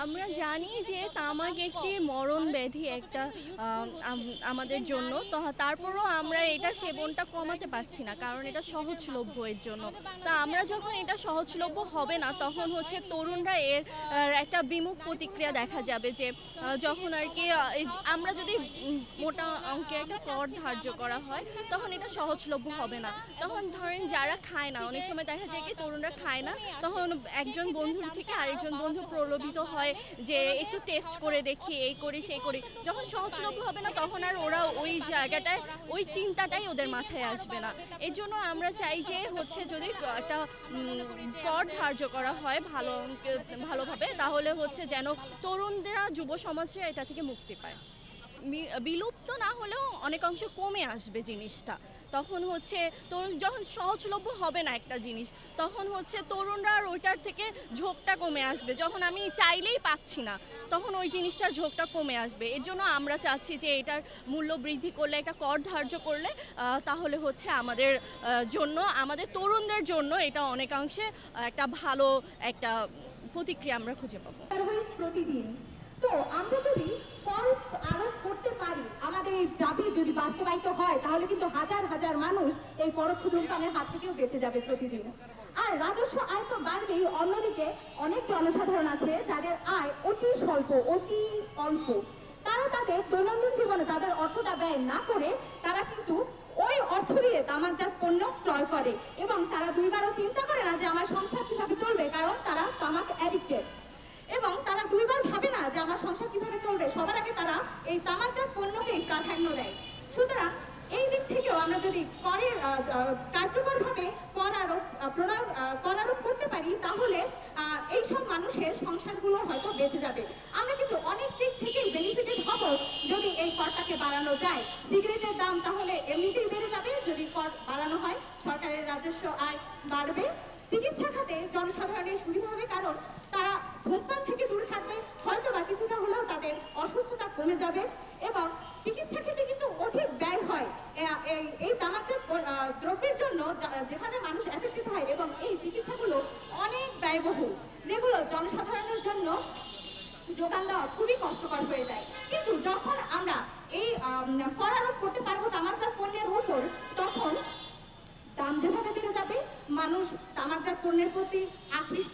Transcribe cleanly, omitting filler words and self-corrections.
আমরা জানি যে তামাক একটি মরণ ব্যাধি একটা আমাদের জন্য, তো তারপরও আমরা এটা সেবনটা কমাতে পারছি না, কারণ এটা সহজলভ্য এর জন্য। তা আমরা যখন এটা সহজলভ্য হবে না, তখন হচ্ছে তরুণরা এর একটা বিমুখ প্রতিক্রিয়া দেখা যাবে, যে যখন আর কি আমরা যদি মোটা অঙ্কের একটা কর ধার্য করা হয়, তখন এটা সহজলভ্য হবে না। তখন ধরেন যারা খায় না, অনেক সময় দেখা যায় কি তরুণরা খায় না, তখন একজন বন্ধুর থেকে আরেকজন বন্ধু প্রলোভিত হয় যে একটু টেস্ট করে দেখি, এই করি সেই করি। যখন সহজলভ্য হবে না, তখন আর ওরা ওই জায়গাটায় ওই চিন্তাটাই ওদের মাথায় আসবে না। এর জন্য আমরা চাই যে হচ্ছে যদি একটা কর ধার্য করা হয় ভালোভাবে, তাহলে হচ্ছে যেন তরুণরা, যুব সমাজরা এটা থেকে মুক্তি পায়। বিলুপ্ত না হলেও অনেকাংশ কমে আসবে জিনিসটা। তখন হচ্ছে তরুণ যখন সহজলভ্য হবে না একটা জিনিস, তখন হচ্ছে তরুণরা আর ওইটার থেকে ঝোঁকটা কমে আসবে। যখন আমি চাইলেই পাচ্ছি না, তখন ওই জিনিসটার ঝোঁকটা কমে আসবে। এর জন্য আমরা চাচ্ছি যে এটার মূল্য বৃদ্ধি করলে, একটা কর ধার্য করলে, তাহলে হচ্ছে আমাদের জন্য, আমাদের তরুণদের জন্য এটা অনেকাংশে একটা ভালো একটা প্রতিক্রিয়া আমরা খুঁজে পাবো প্রতিদিন। তো আমরা যদি কর আরোপ করতে পারি, আমাদের এই দাবি যদি বাস্তবায়িত হয়, তাহলে কিন্তু হাজার হাজার মানুষ এই পরোক্ষ ধূমপানের হাত থেকেও বেঁচে যাবে প্রতিদিন। আর রাজস্ব আয় তো বাড়বেই, অন্যদিকে অনেক জনসাধারণ আছে যাদের আয় অতি স্বল্প, অতি অল্প। তারা তাদের দৈনন্দিন জীবনে তাদের অর্থটা ব্যয় না করে তারা কিন্তু ওই অর্থ দিয়ে তামাকজাত পণ্য ক্রয় করে, এবং তারা দুইবারও চিন্তা করে না যে আমার সংসার কিভাবে চলবে, কারণ তারা তামাক অ্যাডিক্টেড। এবং তারা দুইবার ভাবে না যে আমার সংসার কিভাবে চলবে, সবার আগে তারা এই তামাকজাত পণ্যকেই প্রাধান্য দেয়। সুতরাং এই দিক থেকেও আমরা যদি করের কার্যকরভাবে কর আরোপ করতে পারি, তাহলে এইসব মানুষের সংসারগুলো হয়তো বেঁচে যাবে। আমরা কিন্তু অনেক দিক থেকেই বেনিফিটেড হব যদি এই করটাকে বাড়ানো যায়। সিগারেটের দাম তাহলে এমনিতেই বেড়ে যাবে যদি কর বাড়ানো হয়, সরকারের রাজস্ব আয় বাড়বে। চিকিৎসা খাতে জনসাধারণের সুবিধা হবে, কারণ তারা ধূমপান থেকে দূরে থাকবে, হয়তো বা কিছুটা হলেও তাদের অসুস্থতা কমে যাবে। এবং চিকিৎসা ক্ষেত্রে কিন্তু অধিক ব্যয় হয় এই তামাকজাত দ্রব্যের জন্য, যেভাবে মানুষ এফেক্টেড হয়, এবং এই চিকিৎসাগুলো অনেক ব্যয়বহুল, যেগুলো জনসাধারণের জন্য যোগান দেওয়া খুবই কষ্টকর হয়ে যায়। কিন্তু যখন আমরা এই কর আরোপ করতে পারবো তামাকজাত পণ্যের উপর, তখন দাম যেভাবে বেড়ে যাবে, মানুষ তামাকজাত পণ্যের প্রতি আকৃষ্ট